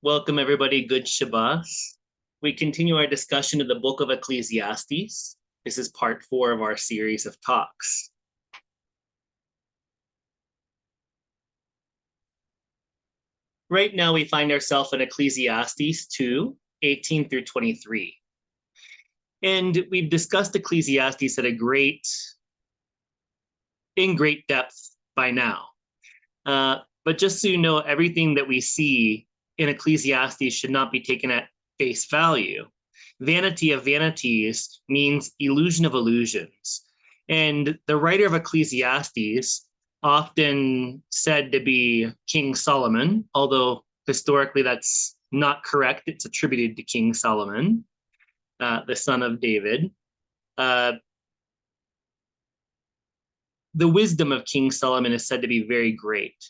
Welcome, everybody. Good Shabbat. We continue our discussion of the book of Ecclesiastes. This is part 4 of our series of talks. Right now, we find ourselves in Ecclesiastes 2, 18 through 23. And we've discussed Ecclesiastes in great depth by now. But just so you know, everything that we see in Ecclesiastes should not be taken at face value. Vanity of vanities means illusion of illusions. And the writer of Ecclesiastes, often said to be King Solomon, although historically that's not correct, it's attributed to King Solomon, the son of David. The wisdom of King Solomon is said to be very great.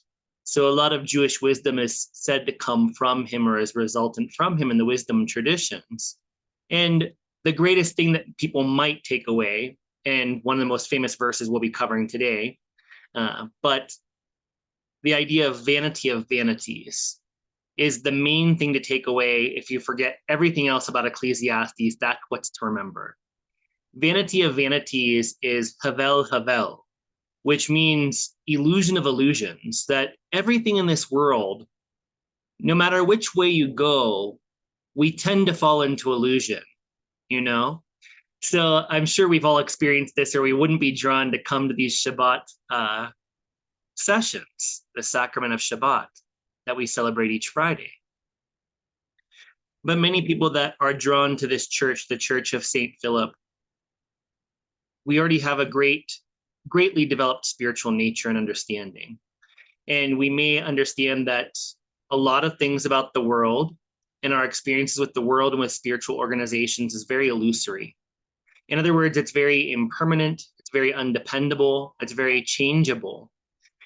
So a lot of Jewish wisdom is said to come from him or is resultant from him in the wisdom traditions. And the greatest thing that people might take away, and one of the most famous verses we'll be covering today, but the idea of vanity of vanities is the main thing to take away. If you forget everything else about Ecclesiastes, that's what's to remember. Vanity of vanities is havel havel, which means illusion of illusions, that everything in this world, no matter which way you go, we tend to fall into illusion, you know? So I'm sure we've all experienced this, or we wouldn't be drawn to come to these Shabbat sessions, the sacrament of Shabbat that we celebrate each Friday. But many people that are drawn to this church, the Church of St. Philip, we already have a greatly developed spiritual nature and understanding. And we may understand that a lot of things about the world and our experiences with the world and with spiritual organizations is very illusory. In other words, it's very impermanent, it's very undependable, it's very changeable.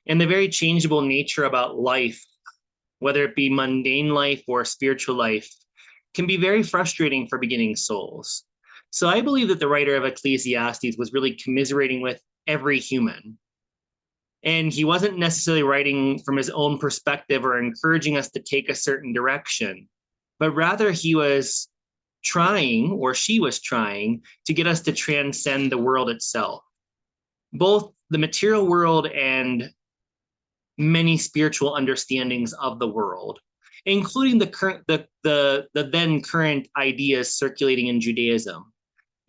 And the very changeable nature about life, whether it be mundane life or spiritual life, can be very frustrating for beginning souls. So I believe that the writer of Ecclesiastes was really commiserating with every human. And he wasn't necessarily writing from his own perspective or encouraging us to take a certain direction, but rather he was trying, or she was trying, to get us to transcend the world itself, both the material world and many spiritual understandings of the world, including the then current ideas circulating in Judaism.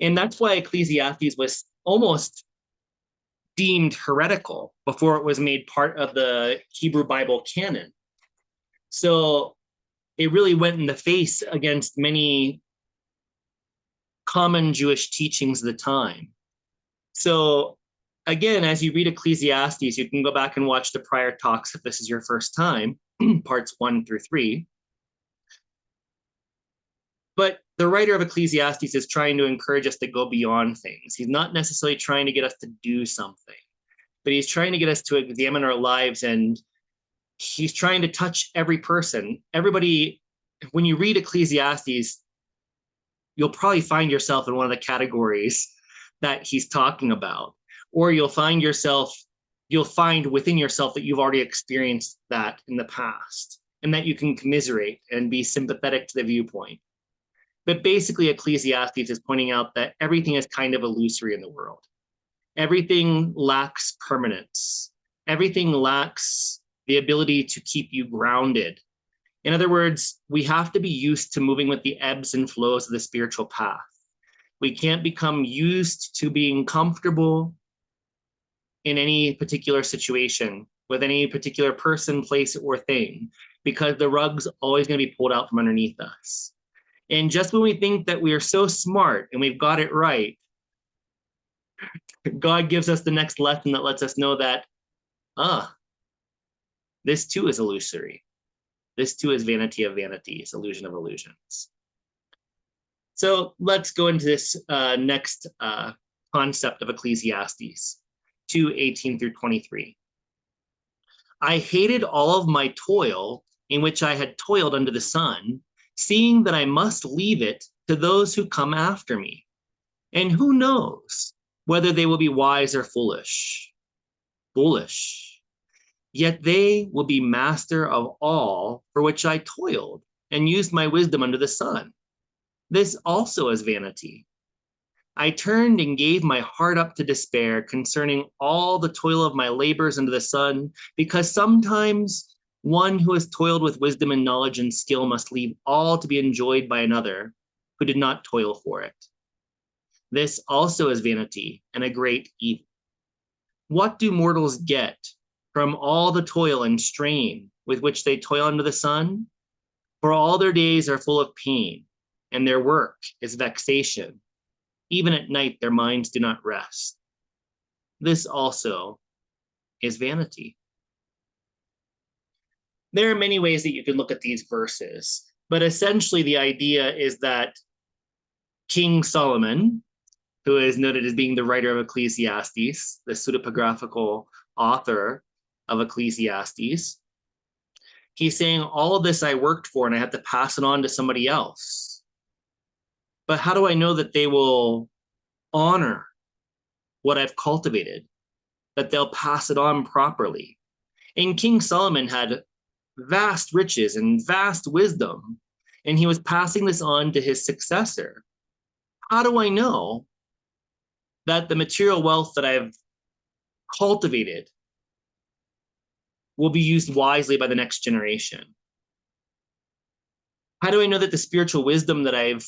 And that's why Ecclesiastes was almost deemed heretical before it was made part of the Hebrew Bible canon. So it really went in the face against many common Jewish teachings of the time. So again, as you read Ecclesiastes, you can go back and watch the prior talks if this is your first time, parts 1 through 3. But the writer of Ecclesiastes is trying to encourage us to go beyond things. He's not necessarily trying to get us to do something, but he's trying to get us to examine our lives, and he's trying to touch every person. Everybody, when you read Ecclesiastes, you'll probably find yourself in one of the categories that he's talking about, or you'll find within yourself that you've already experienced that in the past, and that you can commiserate and be sympathetic to the viewpoint. But basically, Ecclesiastes is pointing out that everything is kind of illusory in the world. Everything lacks permanence. Everything lacks the ability to keep you grounded. In other words, we have to be used to moving with the ebbs and flows of the spiritual path. We can't become used to being comfortable in any particular situation with any particular person, place, or thing, because the rug's always going to be pulled out from underneath us. And just when we think that we are so smart and we've got it right, God gives us the next lesson that lets us know that, this too is illusory. This too is vanity of vanities, illusion of illusions. So let's go into this next concept of Ecclesiastes 2:18 through 23. I hated all of my toil in which I had toiled under the sun, seeing that I must leave it to those who come after me. And who knows whether they will be wise or foolish? Foolish. Yet they will be master of all for which I toiled, and used my wisdom under the sun. This also is vanity. I turned and gave my heart up to despair concerning all the toil of my labors under the sun, because sometimes one who has toiled with wisdom and knowledge and skill must leave all to be enjoyed by another who did not toil for it. This also is vanity and a great evil. What do mortals get from all the toil and strain with which they toil under the sun? For all their days are full of pain, and their work is vexation. Even at night, their minds do not rest. This also is vanity. There are many ways that you can look at these verses, but essentially the idea is that King Solomon, who is noted as being the writer of Ecclesiastes, the pseudepigraphical author of Ecclesiastes, he's saying, all of this I worked for and I have to pass it on to somebody else. But how do I know that they will honor what I've cultivated, that they'll pass it on properly? And King Solomon had vast riches and vast wisdom, and he was passing this on to his successor. How do I know that the material wealth that I've cultivated will be used wisely by the next generation? How do I know that the spiritual wisdom that I've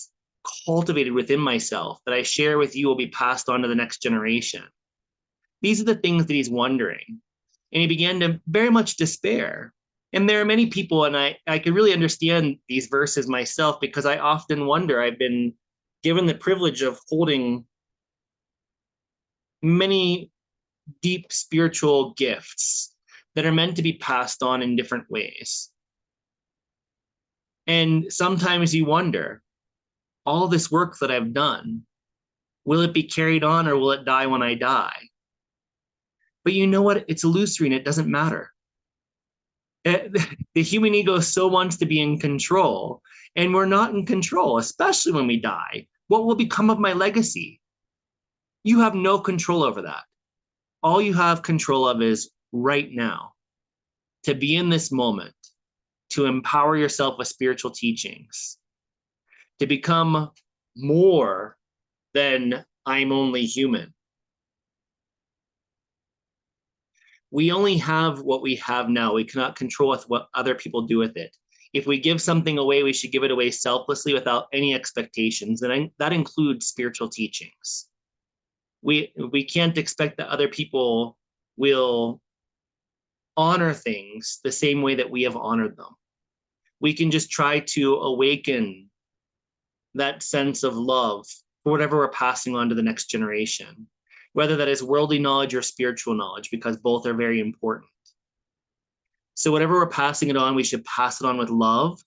cultivated within myself, that I share with you, will be passed on to the next generation? These are the things that he's wondering. And he began to very much despair. And there are many people, and I could really understand these verses myself, because I often wonder, I've been given the privilege of holding many deep spiritual gifts that are meant to be passed on in different ways. And sometimes you wonder, all this work that I've done, will it be carried on or will it die when I die? But you know what? It's illusory and it doesn't matter. The human ego so wants to be in control, and we're not in control, especially when we die. What will become of my legacy? You have no control over that. All you have control of is right now, to be in this moment, to empower yourself with spiritual teachings, to become more than I'm only human. We only have what we have now. We cannot control what other people do with it. If we give something away, we should give it away selflessly without any expectations. And that includes spiritual teachings. We can't expect that other people will honor things the same way that we have honored them. We can just try to awaken that sense of love for whatever we're passing on to the next generation, whether that is worldly knowledge or spiritual knowledge, because both are very important. So whatever we're passing it on, we should pass it on with love,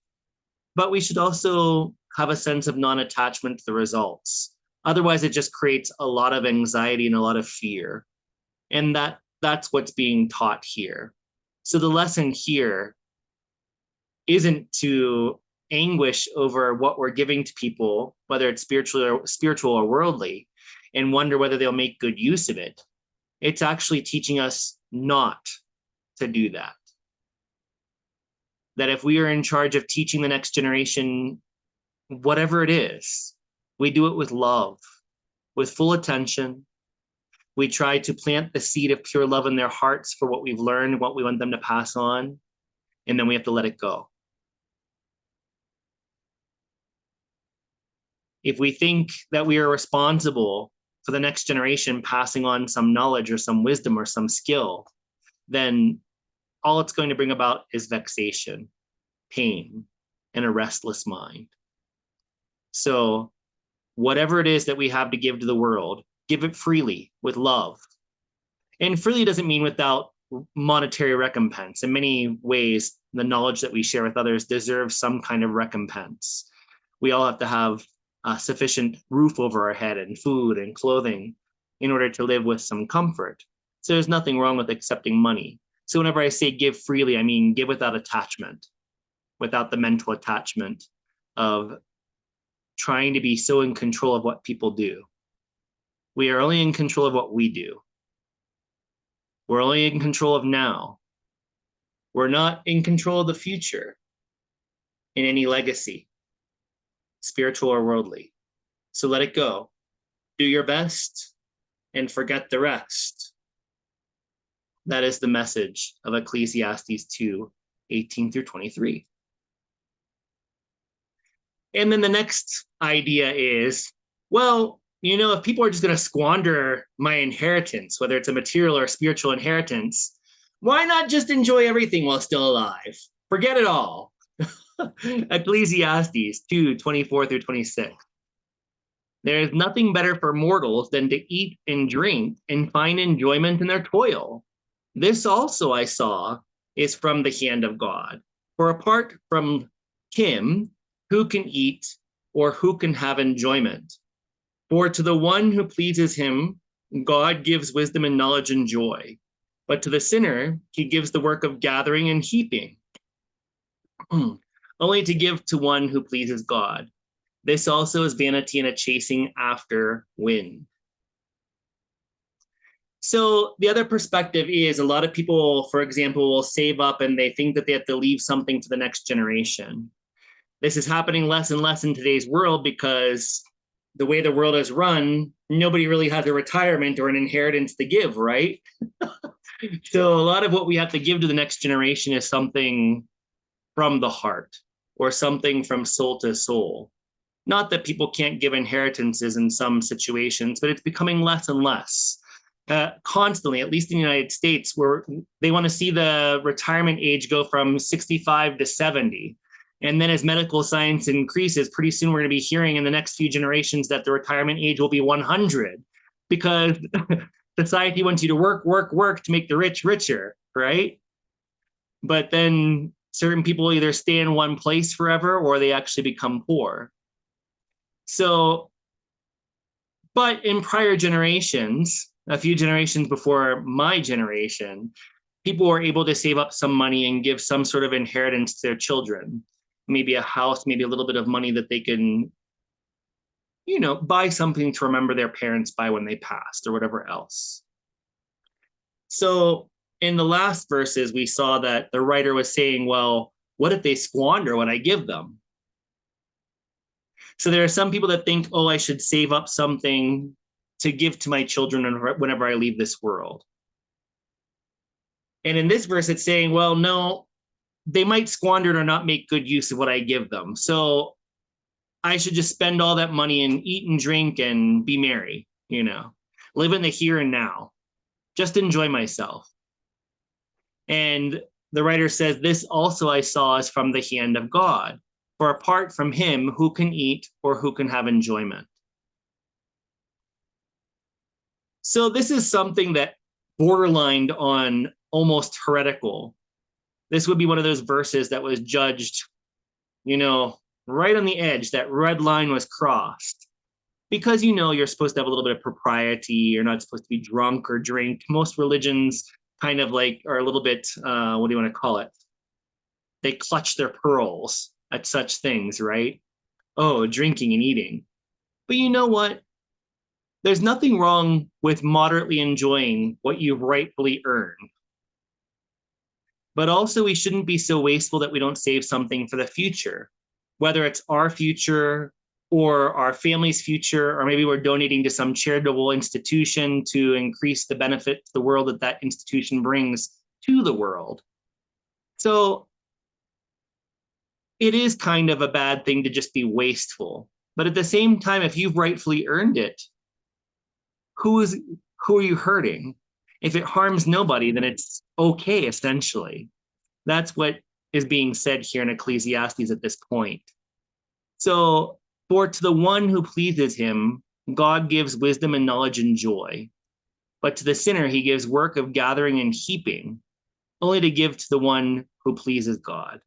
but we should also have a sense of non-attachment to the results. Otherwise, it just creates a lot of anxiety and a lot of fear. And that's what's being taught here. So the lesson here isn't to anguish over what we're giving to people, whether it's spiritual or worldly, and wonder whether they'll make good use of it. It's actually teaching us not to do that. That if we are in charge of teaching the next generation, whatever it is, we do it with love, with full attention. We try to plant the seed of pure love in their hearts for what we've learned, what we want them to pass on, and then we have to let it go. If we think that we are responsible for the next generation passing on some knowledge or some wisdom or some skill, then all it's going to bring about is vexation, pain, and a restless mind. So whatever it is that we have to give to the world, give it freely with love. And freely doesn't mean without monetary recompense. In many ways, the knowledge that we share with others deserves some kind of recompense. We all have to have a sufficient roof over our head and food and clothing in order to live with some comfort. So there's nothing wrong with accepting money. So whenever I say give freely, I mean give without attachment, without the mental attachment of trying to be so in control of what people do. We are only in control of what we do. We're only in control of now. We're not in control of the future. in any legacy, spiritual or worldly. So let it go. Do your best and forget the rest. That is the message of Ecclesiastes 2:18-23. And then the next idea is, well, if people are just going to squander my inheritance, whether it's a material or spiritual inheritance, why not just enjoy everything while still alive? Forget it all. Ecclesiastes 2:24-26. There is nothing better for mortals than to eat and drink and find enjoyment in their toil. This also I saw is from the hand of God. For apart from him, who can eat or who can have enjoyment? For to the one who pleases him, God gives wisdom and knowledge and joy. But to the sinner, he gives the work of gathering and heaping, only to give to one who pleases God. This also is vanity and a chasing after wind. So the other perspective is a lot of people, for example, will save up and they think that they have to leave something to the next generation. This is happening less and less in today's world because the way the world is run, nobody really has a retirement or an inheritance to give, right? So a lot of what we have to give to the next generation is something from the heart or something from soul to soul. Not that people can't give inheritances in some situations, but it's becoming less and less. Constantly, at least in the United States, where they want to see the retirement age go from 65 to 70. And then as medical science increases, pretty soon we're going to be hearing in the next few generations that the retirement age will be 100 because society wants you to work to make the rich richer, right? But then certain people either stay in one place forever or they actually become poor. So, but in prior generations, a few generations before my generation, people were able to save up some money and give some sort of inheritance to their children. Maybe a house, maybe a little bit of money that they can, buy something to remember their parents by when they passed or whatever else. So in the last verses, we saw that the writer was saying, well, what if they squander what I give them? So there are some people that think, oh, I should save up something to give to my children whenever I leave this world. And in this verse, it's saying, well, no, they might squander it or not make good use of what I give them. So I should just spend all that money and eat and drink and be merry, live in the here and now, just enjoy myself. And the writer says, this also I saw is from the hand of God. For apart from him, who can eat or who can have enjoyment? So this is something that borderlined on almost heretical. This would be one of those verses that was judged, right on the edge. That red line was crossed. Because, you're supposed to have a little bit of propriety. You're not supposed to be drunk or drink. Most religions kind of are a little bit, what do you want to call it? They clutch their pearls at such things, right? Oh, drinking and eating. But you know what? There's nothing wrong with moderately enjoying what you've rightfully earned. But also, we shouldn't be so wasteful that we don't save something for the future, whether it's our future or our family's future, or maybe we're donating to some charitable institution to increase the benefit to the world that institution brings to the world. So it is kind of a bad thing to just be wasteful. But at the same time, if you've rightfully earned it, who are you hurting? If it harms nobody, then it's okay, essentially. That's what is being said here in Ecclesiastes at this point. So, for to the one who pleases him, God gives wisdom and knowledge and joy. But to the sinner, he gives work of gathering and heaping, only to give to the one who pleases God.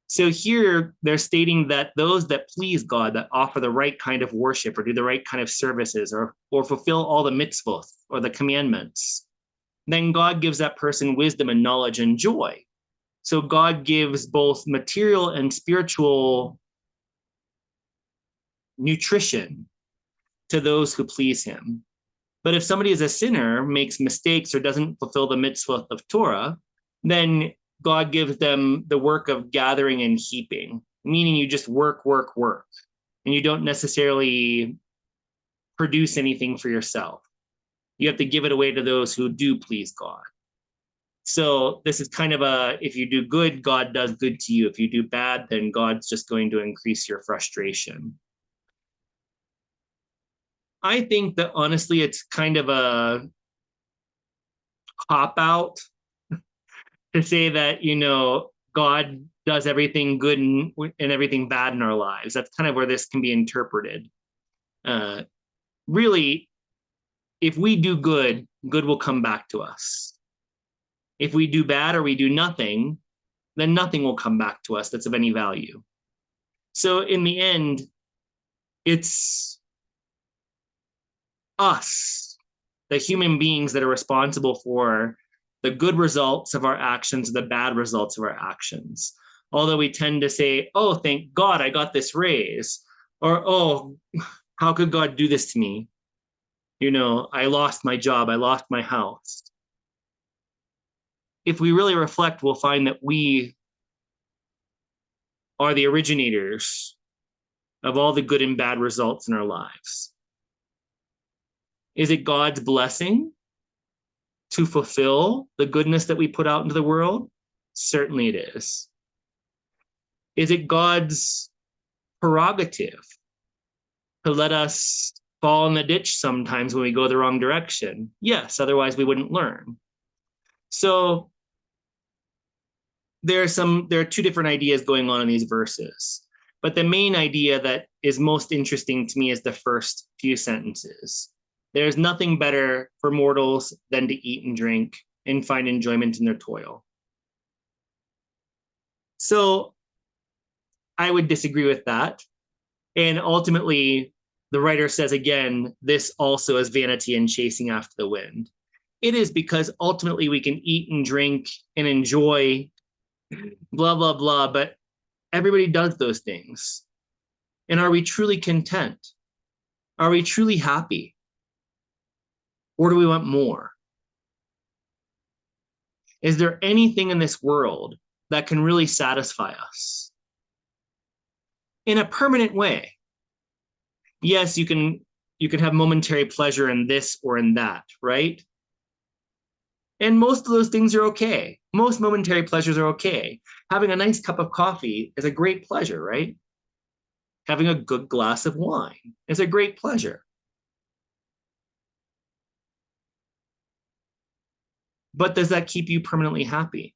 So here they're stating that those that please God, that offer the right kind of worship or do the right kind of services or fulfill all the mitzvot or the commandments, then God gives that person wisdom and knowledge and joy. So God gives both material and spiritual nutrition to those who please him. But if somebody is a sinner, makes mistakes, or doesn't fulfill the mitzvah of Torah, then God gives them the work of gathering and heaping, meaning you just work, work, work, and you don't necessarily produce anything for yourself. You have to give it away to those who do please God. So this is kind of if you do good, God does good to you. If you do bad, then God's just going to increase your frustration. I think that honestly, it's kind of a cop out to say that, God does everything good and everything bad in our lives. That's kind of where this can be interpreted. Really, if we do good, good will come back to us. If we do bad or we do nothing, then nothing will come back to us that's of any value. So in the end, it's us, the human beings, that are responsible for the good results of our actions, the bad results of our actions. Although we tend to say, oh, thank God I got this raise, or, oh, how could God do this to me? I lost my job, I lost my house. If we really reflect, we'll find that we are the originators of all the good and bad results in our lives. Is it God's blessing to fulfill the goodness that we put out into the world? Certainly it is. Is it God's prerogative to let us fall in the ditch sometimes when we go the wrong direction? Yes, otherwise we wouldn't learn. So there are two different ideas going on in these verses, but the main idea that is most interesting to me is the first few sentences. There's nothing better for mortals than to eat and drink and find enjoyment in their toil. So I would disagree with that. And ultimately, the writer says again, this also is vanity and chasing after the wind. It is because ultimately we can eat and drink and enjoy, blah, blah, blah, but everybody does those things. And are we truly content? Are we truly happy? Or do we want more? Is there anything in this world that can really satisfy us in a permanent way? Yes, you can have momentary pleasure in this or in that, right? And most of those things are okay. Most momentary pleasures are okay. Having a nice cup of coffee is a great pleasure, right? Having a good glass of wine is a great pleasure. But does that keep you permanently happy?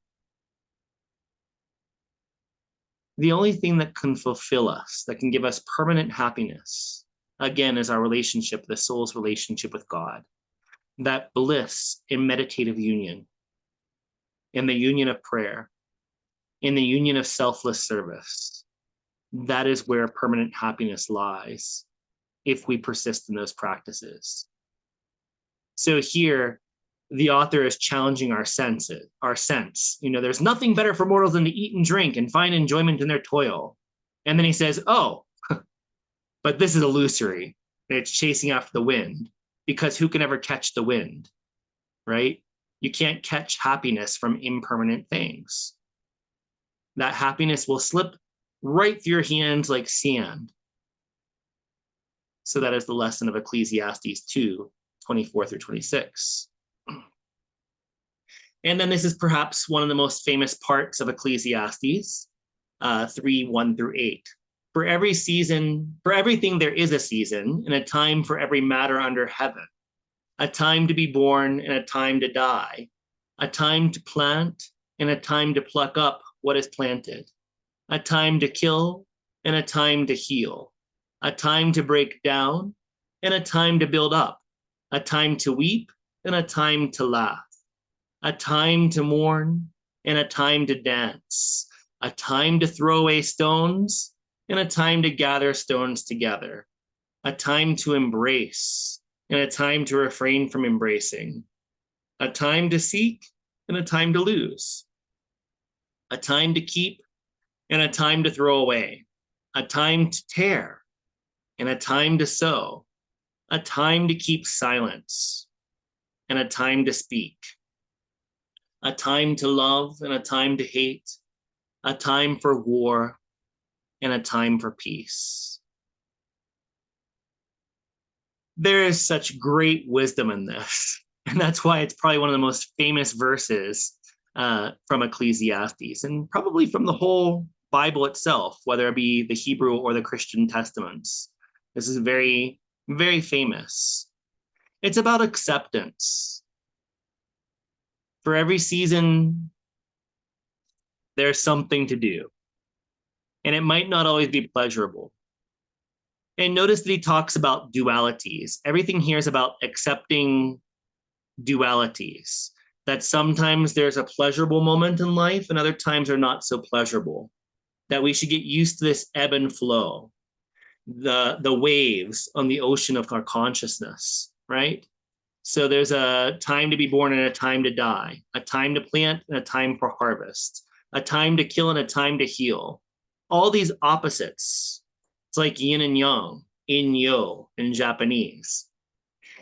The only thing that can fulfill us, that can give us permanent happiness, again, is our relationship, the soul's relationship with God. That bliss in meditative union, in the union of prayer, in the union of selfless service. That is where permanent happiness lies, if we persist in those practices. So here, the author is challenging our sense. There's nothing better for mortals than to eat and drink and find enjoyment in their toil. And then he says, oh, but this is illusory. It's chasing after the wind, because who can ever catch the wind, right? You can't catch happiness from impermanent things. That happiness will slip right through your hands like sand. So that is the lesson of Ecclesiastes 2:24-26. And then this is perhaps one of the most famous parts of Ecclesiastes, 3:1-8. For every season, for everything there is a season, and a time for every matter under heaven, a time to be born and a time to die, a time to plant and a time to pluck up what is planted, a time to kill and a time to heal, a time to break down and a time to build up, a time to weep and a time to laugh, a time to mourn and a time to dance, a time to throw away stones and a time to gather stones together, a time to embrace and a time to refrain from embracing, a time to seek and a time to lose, a time to keep and a time to throw away, a time to tear and a time to sow, a time to keep silence and a time to speak, a time to love and a time to hate, a time for war and a time for peace. There is such great wisdom in this. And that's why it's probably one of the most famous verses from Ecclesiastes, and probably from the whole Bible itself, whether it be the Hebrew or the Christian Testaments. This is very, very famous. It's about acceptance. For every season, there's something to do, and it might not always be pleasurable. And notice that he talks about dualities. Everything here is about accepting dualities, that sometimes there's a pleasurable moment in life and other times are not so pleasurable, that we should get used to this ebb and flow, the waves on the ocean of our consciousness, right? So there's a time to be born and a time to die, a time to plant and a time for harvest, a time to kill and a time to heal. All these opposites. It's like yin and yang, in-yo in Japanese.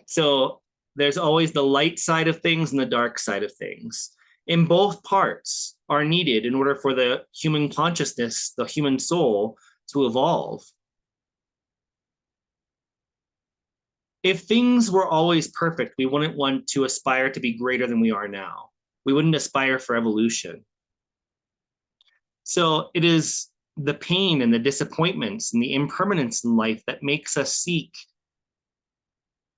So there's always the light side of things and the dark side of things. And both parts are needed in order for the human consciousness, the human soul, to evolve. If things were always perfect, we wouldn't want to aspire to be greater than we are now. We wouldn't aspire for evolution. So it is the pain and the disappointments and the impermanence in life that makes us seek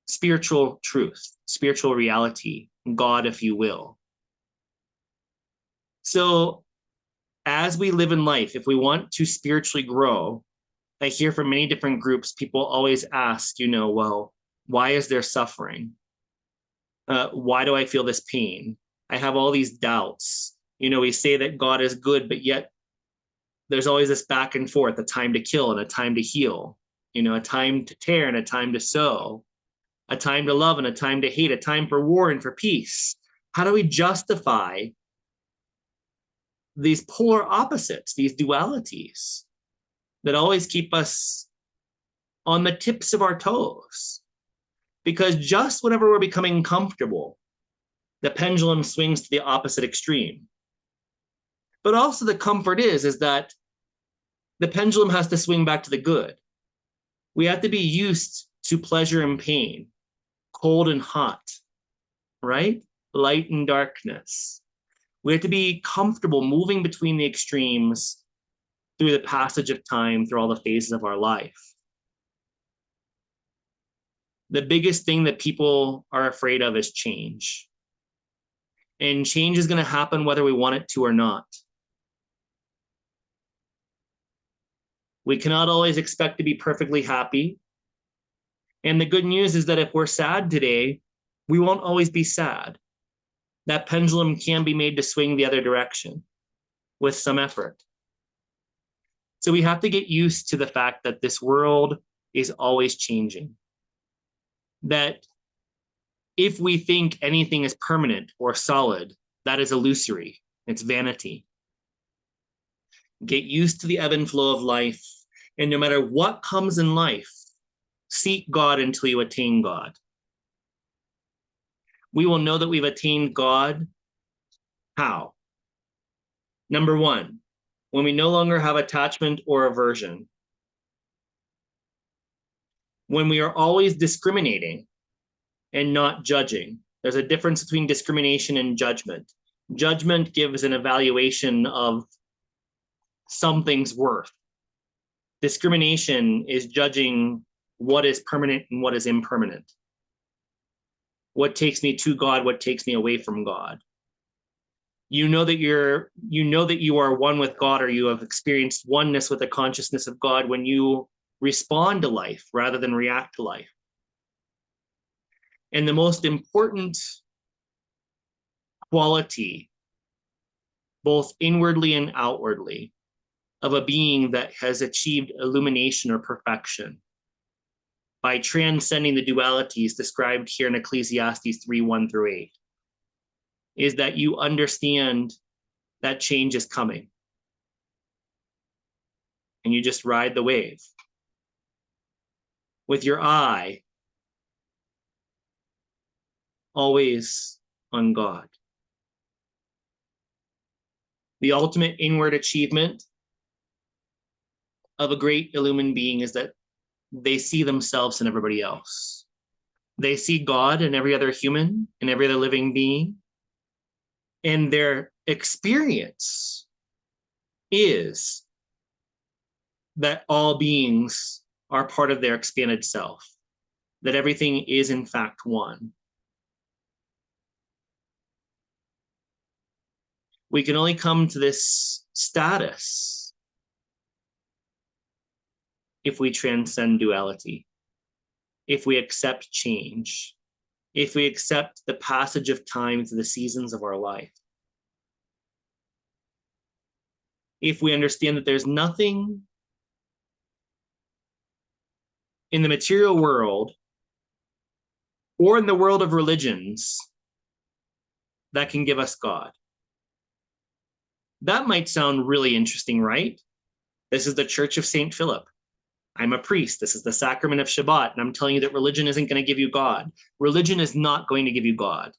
spiritual truth, spiritual reality, God, if you will. So as we live in life, if we want to spiritually grow, I hear from many different groups, people always ask, well, why is there suffering? Why do I feel this pain? I have all these doubts. We say that God is good, but yet there's always this back and forth, a time to kill and a time to heal, a time to tear and a time to sow, a time to love and a time to hate, a time for war and for peace. How do we justify these polar opposites, these dualities that always keep us on the tips of our toes? Because just whenever we're becoming comfortable, the pendulum swings to the opposite extreme. But also the comfort is that the pendulum has to swing back to the good. We have to be used to pleasure and pain, cold and hot, right? Light and darkness. We have to be comfortable moving between the extremes through the passage of time, through all the phases of our life. The biggest thing that people are afraid of is change. And change is going to happen whether we want it to or not. We cannot always expect to be perfectly happy. And the good news is that if we're sad today, we won't always be sad. That pendulum can be made to swing the other direction with some effort. So we have to get used to the fact that this world is always changing. That if we think anything is permanent or solid, that is illusory. It's vanity. Get used to the ebb and flow of life. And no matter what comes in life, seek God until you attain God. We will know that we've attained God. How? Number one, when we no longer have attachment or aversion. When we are always discriminating and not judging. There's a difference between discrimination and judgment. Judgment gives an evaluation of something's worth. Discrimination is judging what is permanent and what is impermanent. What takes me to God, what takes me away from God. You know that you are one with God, or you have experienced oneness with the consciousness of God when you respond to life rather than react to life. And the most important quality, both inwardly and outwardly, of a being that has achieved illumination or perfection by transcending the dualities described here in Ecclesiastes 3:1-8, is that you understand that change is coming. And you just ride the wave with your eye always on God. The ultimate inward achievement of a great illumined being is that they see themselves in everybody else. They see God in every other human, in every other living being. And their experience is that all beings are part of their expanded self, that everything is in fact one. We can only come to this status if we transcend duality, if we accept change, if we accept the passage of time through the seasons of our life, if we understand that there's nothing in the material world or in the world of religions that can give us God. That might sound really interesting, right? This is the Church of St. Philip. I'm a priest. This is the sacrament of Shabbat. And I'm telling you that religion isn't going to give you God. Religion is not going to give you God.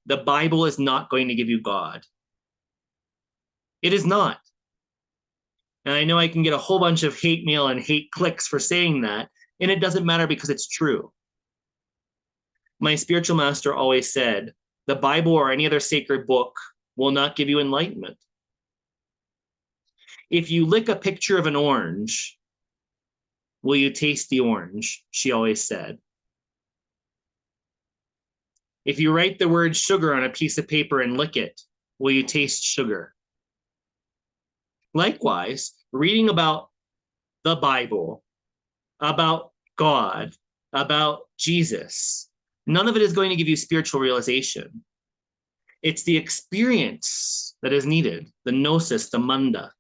The Bible is not going to give you God. It is not. And I know I can get a whole bunch of hate mail and hate clicks for saying that. And it doesn't matter because it's true. My spiritual master always said, the Bible or any other sacred book will not give you enlightenment. If you lick a picture of an orange, will you taste the orange? She always said. If you write the word sugar on a piece of paper and lick it, will you taste sugar? Likewise, reading about the Bible, about God, about Jesus, none of it is going to give you spiritual realization. It's the experience that is needed, the gnosis, the manda,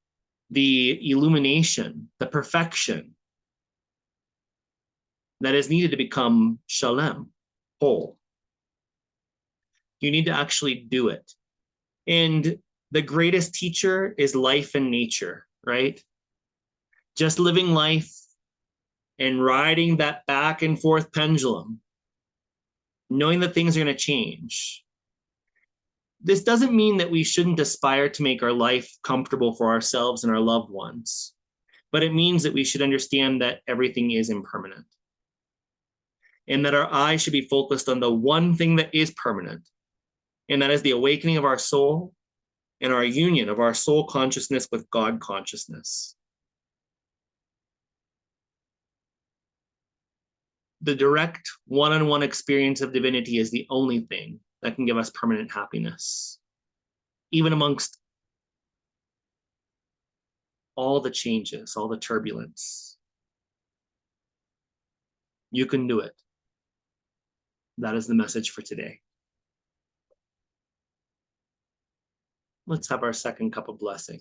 the illumination, the perfection that is needed to become shalem, whole. You need to actually do it. And the greatest teacher is life and nature, right? Just living life and riding that back and forth pendulum, knowing that things are going to change. This doesn't mean that we shouldn't aspire to make our life comfortable for ourselves and our loved ones, but it means that we should understand that everything is impermanent and that our eyes should be focused on the one thing that is permanent, and that is the awakening of our soul and our union of our soul consciousness with God consciousness. The direct one-on-one experience of divinity is the only thing that can give us permanent happiness, even amongst all the changes, all the turbulence. You can do it. That is the message for today. Let's have our second cup of blessing.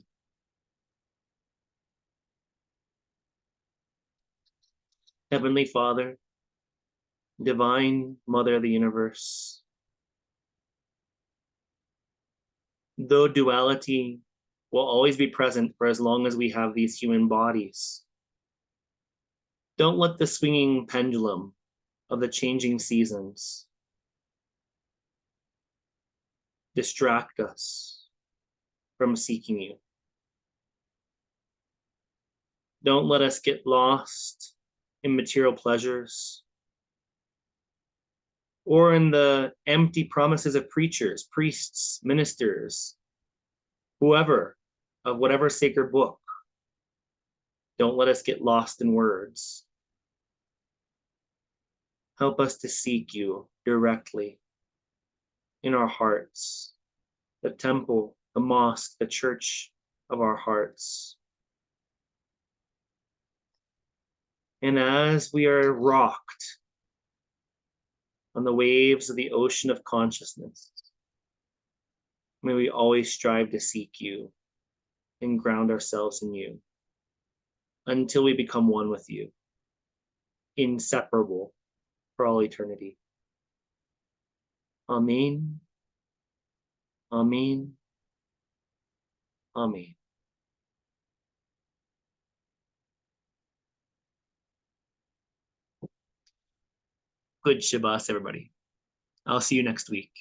Heavenly Father, Divine Mother of the Universe, though duality will always be present for as long as we have these human bodies, don't let the swinging pendulum of the changing seasons distract us from seeking you. Don't let us get lost in material pleasures or in the empty promises of preachers, priests, ministers, whoever, of whatever sacred book. Don't let us get lost in words. Help us to seek you directly in our hearts, the temple, the mosque, the church of our hearts. And as we are rocked on the waves of the ocean of consciousness, may we always strive to seek you and ground ourselves in you until we become one with you, inseparable for all eternity. Amen. Amen. Amen. Good Shabbat, everybody. I'll see you next week.